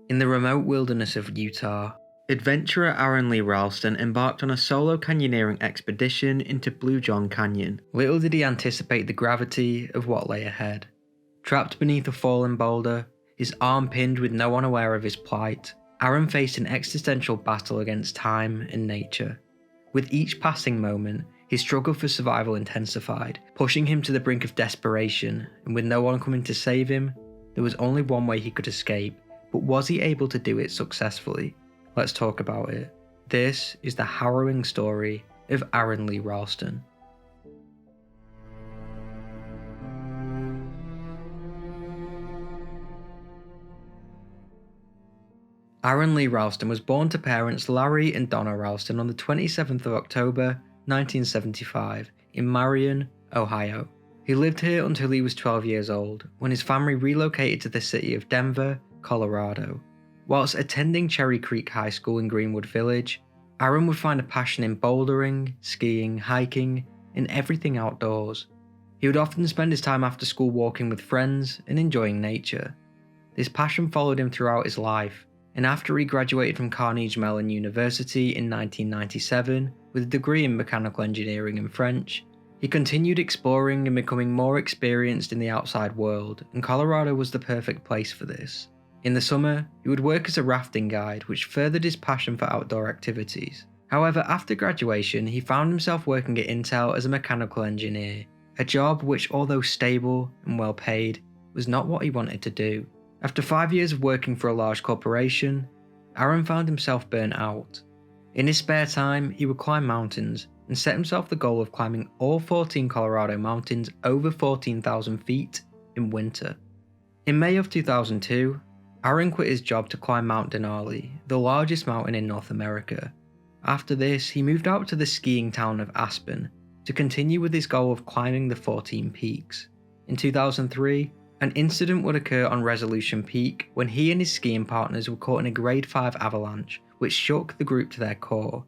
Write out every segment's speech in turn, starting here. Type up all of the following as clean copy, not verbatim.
In the remote wilderness of Utah, adventurer Aron Lee Ralston embarked on a solo canyoneering expedition into Bluejohn Canyon. Little did he anticipate the gravity of what lay ahead. Trapped beneath a fallen boulder, his arm pinned with no one aware of his plight, Aron faced an existential battle against time and nature. With each passing moment, his struggle for survival intensified, pushing him to the brink of desperation, and with no one coming to save him, there was only one way he could escape, but was he able to do it successfully? Let's talk about it. This is the harrowing story of Aron Lee Ralston. Aron Lee Ralston was born to parents Larry and Donna Ralston on the 27th of October 1975 in Marion, Ohio. He lived here until he was 12 years old, when his family relocated to the city of Denver, Colorado. Whilst attending Cherry Creek High School in Greenwood Village, Aron would find a passion in bouldering, skiing, hiking, and everything outdoors. He would often spend his time after school walking with friends and enjoying nature. This passion followed him throughout his life, and after he graduated from Carnegie Mellon University in 1997 with a degree in mechanical engineering and French, he continued exploring and becoming more experienced in the outside world, and Colorado was the perfect place for this. In the summer, he would work as a rafting guide, which furthered his passion for outdoor activities. However, after graduation, he found himself working at Intel as a mechanical engineer, a job which, although stable and well paid, was not what he wanted to do. After 5 years of working for a large corporation, Aron found himself burnt out. In his spare time, he would climb mountains and set himself the goal of climbing all 14 Colorado mountains over 14,000 feet in winter. In May of 2002, Aron quit his job to climb Mount Denali, the largest mountain in North America. After this, he moved out to the skiing town of Aspen to continue with his goal of climbing the 14 peaks. In 2003, an incident would occur on Resolution Peak when he and his skiing partners were caught in a Grade 5 avalanche, which shook the group to their core.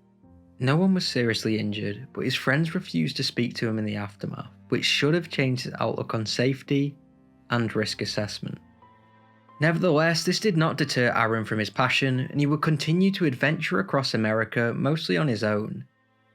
No one was seriously injured, but his friends refused to speak to him in the aftermath, which should have changed his outlook on safety and risk assessment. Nevertheless, this did not deter Aron from his passion, and he would continue to adventure across America mostly on his own.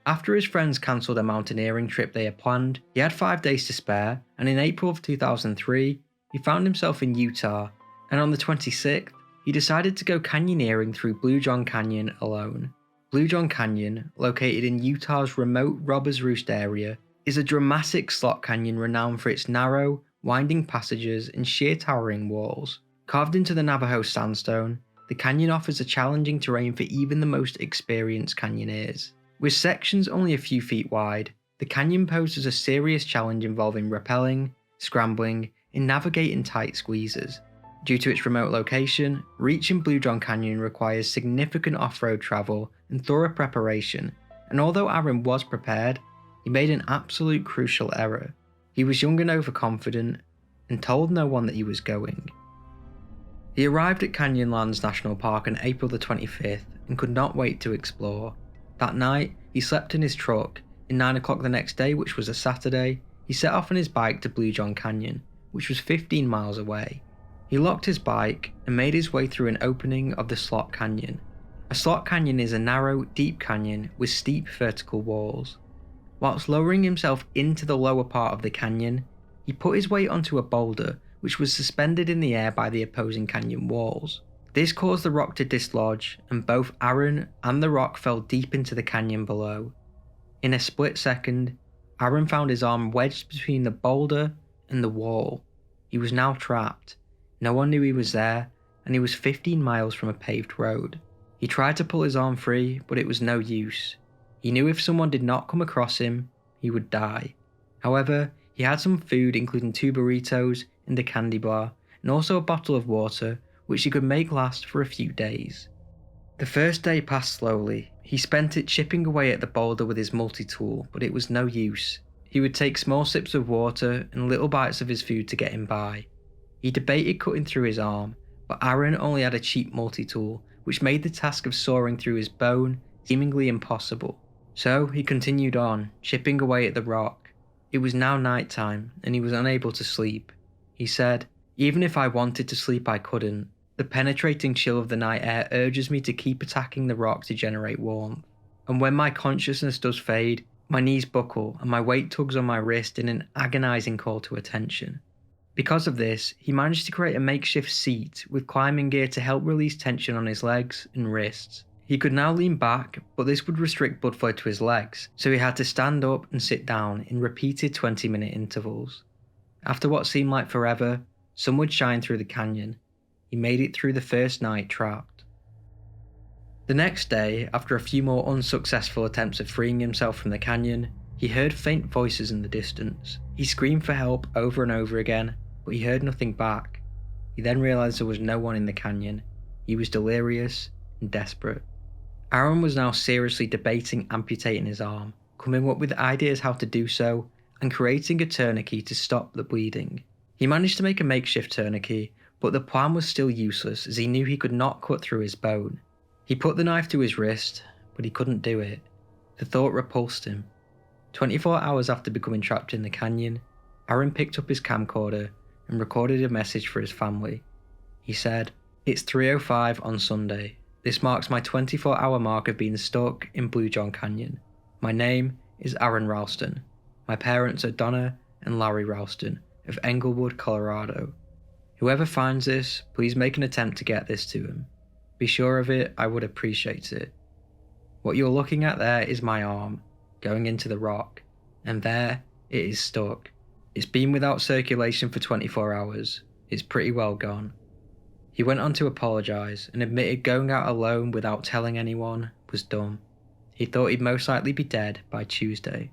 After his friends cancelled a mountaineering trip they had planned, he had 5 days to spare, and in April of 2003, he found himself in Utah, and on the 26th, he decided to go canyoneering through Bluejohn Canyon alone. Bluejohn Canyon, located in Utah's remote Robbers Roost area, is a dramatic slot canyon renowned for its narrow, winding passages and sheer towering walls. Carved into the Navajo sandstone, the canyon offers a challenging terrain for even the most experienced canyoneers. With sections only a few feet wide, the canyon poses a serious challenge involving rappelling, scrambling, and navigating tight squeezes. Due to its remote location, reaching Bluejohn Canyon requires significant off-road travel and thorough preparation, and although Aron was prepared, he made an absolute crucial error. He was young and overconfident, and told no one that he was going. He arrived at Canyonlands National Park on April the 25th and could not wait to explore. That night, he slept in his truck. At 9 o'clock the next day, which was a Saturday, he set off on his bike to Bluejohn Canyon, which was 15 miles away. He locked his bike and made his way through an opening of the slot canyon. A slot canyon is a narrow, deep canyon with steep vertical walls. Whilst lowering himself into the lower part of the canyon, he put his weight onto a boulder which was suspended in the air by the opposing canyon walls. This caused the rock to dislodge, and both Aron and the rock fell deep into the canyon below. In a split second, Aron found his arm wedged between the boulder and the wall. He was now trapped. No one knew he was there, and he was 15 miles from a paved road. He tried to pull his arm free, but it was no use. He knew if someone did not come across him, he would die. However, he had some food, including 2 burritos and a candy bar, and also a bottle of water, which he could make last for a few days. The first day passed slowly. He spent it chipping away at the boulder with his multi-tool, but it was no use. He would take small sips of water and little bites of his food to get him by. He debated cutting through his arm, but Aron only had a cheap multi-tool, which made the task of sawing through his bone seemingly impossible. So he continued on, chipping away at the rock. It was now night time, and he was unable to sleep. He said, "Even if I wanted to sleep, I couldn't. The penetrating chill of the night air urges me to keep attacking the rock to generate warmth. And when my consciousness does fade, my knees buckle and my weight tugs on my wrist in an agonizing call to attention. Because of this, he managed to create a makeshift seat with climbing gear to help release tension on his legs and wrists. He could now lean back, but this would restrict blood flow to his legs, so he had to stand up and sit down in repeated 20-minute intervals. After what seemed like forever, sun would shine through the canyon. He made it through the first night trapped. The next day, after a few more unsuccessful attempts at freeing himself from the canyon, he heard faint voices in the distance. He screamed for help over and over again, but he heard nothing back. He then realised there was no one in the canyon. He was delirious and desperate. Aron was now seriously debating amputating his arm, coming up with ideas how to do so, and creating a tourniquet to stop the bleeding. He managed to make a makeshift tourniquet, but the plan was still useless as he knew he could not cut through his bone. He put the knife to his wrist, but he couldn't do it. The thought repulsed him. 24 hours after becoming trapped in the canyon, Aron picked up his camcorder and recorded a message for his family. He said, "It's 3:05 on Sunday. This marks my 24-hour mark of being stuck in Bluejohn Canyon. My name is Aron Ralston. My parents are Donna and Larry Ralston of Englewood, Colorado. Whoever finds this, please make an attempt to get this to him. Be sure of it, I would appreciate it. What you're looking at there is my arm, going into the rock, and there it is stuck. It's been without circulation for 24 hours. It's pretty well gone." He went on to apologise and admitted going out alone without telling anyone was dumb. He thought he'd most likely be dead by Tuesday.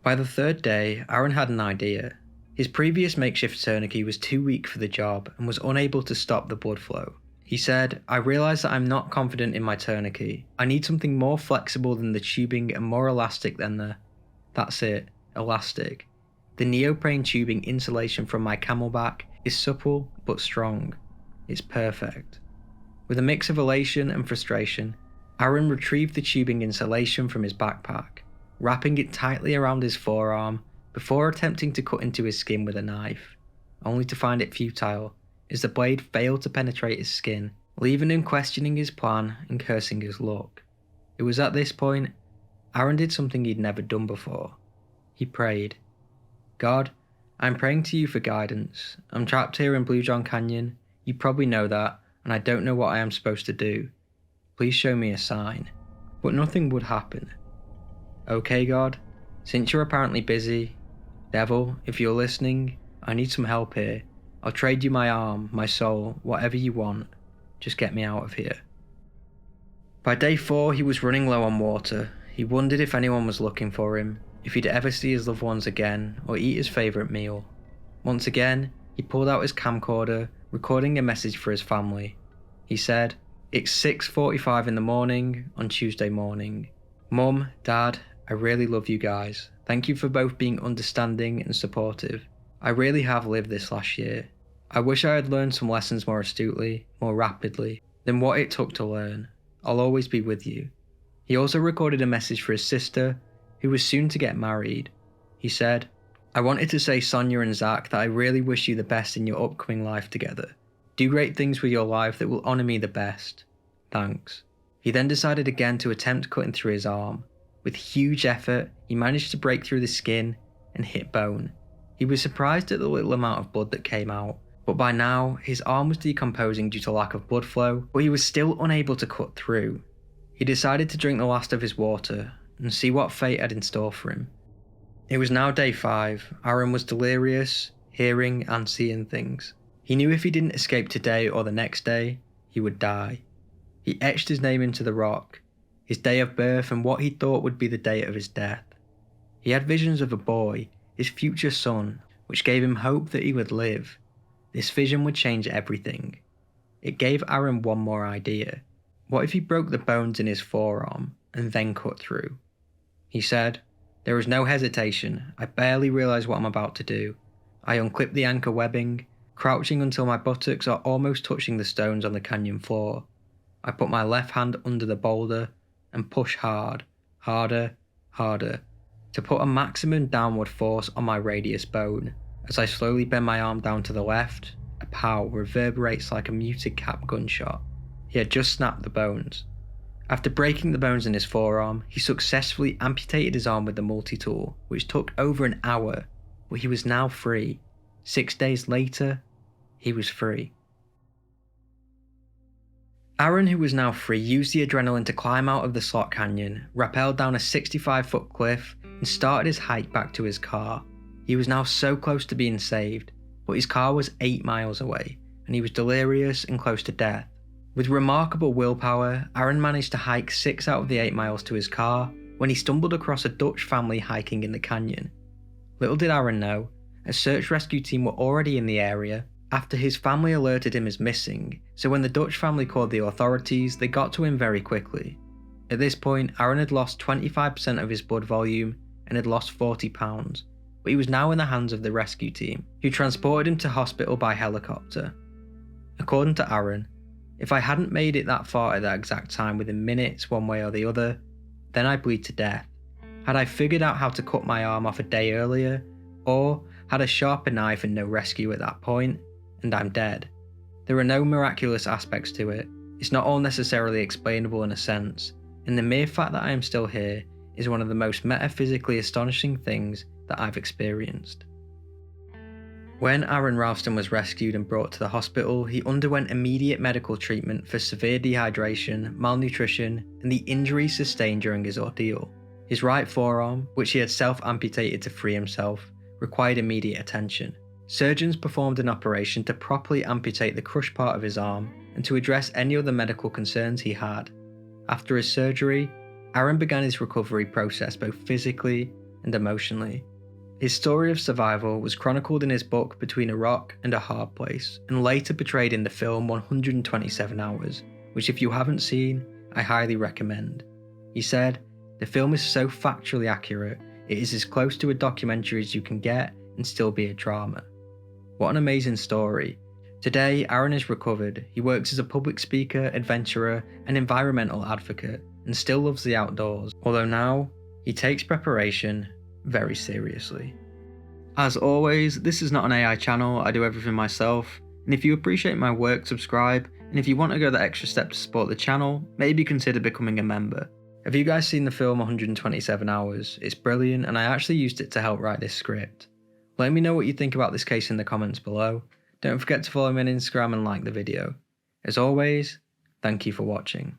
By the third day, Aron had an idea. His previous makeshift tourniquet was too weak for the job and was unable to stop the blood flow. He said, "I realise that I'm not confident in my tourniquet. I need something more flexible than the tubing and more elastic than that's it, elastic. The neoprene tubing insulation from my camelback is supple but strong. It's perfect." With a mix of elation and frustration, Aron retrieved the tubing insulation from his backpack, wrapping it tightly around his forearm before attempting to cut into his skin with a knife, only to find it futile as the blade failed to penetrate his skin, leaving him questioning his plan and cursing his luck. It was at this point, Aron did something he'd never done before. He prayed. "God, I'm praying to you for guidance. I'm trapped here in Bluejohn Canyon. You probably know that, and I don't know what I am supposed to do. Please show me a sign." But nothing would happen. "Okay, God, since you're apparently busy, devil, if you're listening, I need some help here. I'll trade you my arm, my soul, whatever you want. Just get me out of here." By day 4, he was running low on water. He wondered if anyone was looking for him, if he'd ever see his loved ones again, or eat his favourite meal. Once again, he pulled out his camcorder, recording a message for his family. He said, "It's 6:45 in the morning on Tuesday morning. Mum, Dad, I really love you guys. Thank you for both being understanding and supportive. I really have lived this last year. I wish I had learned some lessons more astutely, more rapidly, than what it took to learn. I'll always be with you." He also recorded a message for his sister, who was soon to get married. He said, "I wanted to say Sonia and Zach that I really wish you the best in your upcoming life together. Do great things with your life that will honour me the best. Thanks." He then decided again to attempt cutting through his arm. With huge effort, he managed to break through the skin and hit bone. He was surprised at the little amount of blood that came out, but by now his arm was decomposing due to lack of blood flow, but he was still unable to cut through. He decided to drink the last of his water and see what fate had in store for him. It was now day 5. Aron was delirious, hearing and seeing things. He knew if he didn't escape today or the next day, he would die. He etched his name into the rock, his day of birth and what he thought would be the date of his death. He had visions of a boy, his future son, which gave him hope that he would live. This vision would change everything. It gave Aron one more idea. What if he broke the bones in his forearm and then cut through? He said, "There is no hesitation. I barely realise what I'm about to do. I unclip the anchor webbing, crouching until my buttocks are almost touching the stones on the canyon floor. I put my left hand under the boulder and push hard, harder, harder, to put a maximum downward force on my radius bone. As I slowly bend my arm down to the left, a pow reverberates like a muted cap gunshot. He had just snapped the bones. After breaking the bones in his forearm, he successfully amputated his arm with the multi-tool, which took over an hour, but he was now free. 6 days later, he was free. Aron, who was now free, used the adrenaline to climb out of the slot canyon, rappelled down a 65-foot cliff, and started his hike back to his car. He was now so close to being saved, but his car was 8 miles away, and he was delirious and close to death. With remarkable willpower, Aron managed to hike 6 out of the 8 miles to his car when he stumbled across a Dutch family hiking in the canyon. Little did Aron know, a search rescue team were already in the area after his family alerted him as missing, so when the Dutch family called the authorities, they got to him very quickly. At this point, Aron had lost 25% of his blood volume and had lost 40 pounds, but he was now in the hands of the rescue team, who transported him to hospital by helicopter. According to Aron, if I hadn't made it that far at that exact time within minutes one way or the other, then I bleed to death. Had I figured out how to cut my arm off a day earlier, or had a sharper knife and no rescue at that point, and I'm dead. There are no miraculous aspects to it, it's not all necessarily explainable in a sense, and the mere fact that I am still here is one of the most metaphysically astonishing things that I've experienced. When Aron Ralston was rescued and brought to the hospital, he underwent immediate medical treatment for severe dehydration, malnutrition, and the injuries sustained during his ordeal. His right forearm, which he had self-amputated to free himself, required immediate attention. Surgeons performed an operation to properly amputate the crushed part of his arm and to address any other medical concerns he had. After his surgery, Aron began his recovery process both physically and emotionally. His story of survival was chronicled in his book Between a Rock and a Hard Place, and later portrayed in the film 127 Hours, which if you haven't seen, I highly recommend. He said, "The film is so factually accurate, it is as close to a documentary as you can get and still be a drama." What an amazing story. Today, Aron is recovered. He works as a public speaker, adventurer, and environmental advocate, and still loves the outdoors, although now, he takes preparation very seriously. As always, this is not an AI channel, I do everything myself, and if you appreciate my work, subscribe, and if you want to go the extra step to support the channel, maybe consider becoming a member. Have you guys seen the film 127 Hours? It's brilliant, and I actually used it to help write this script. Let me know what you think about this case in the comments below. Don't forget to follow me on Instagram and like the video. As always, thank you for watching.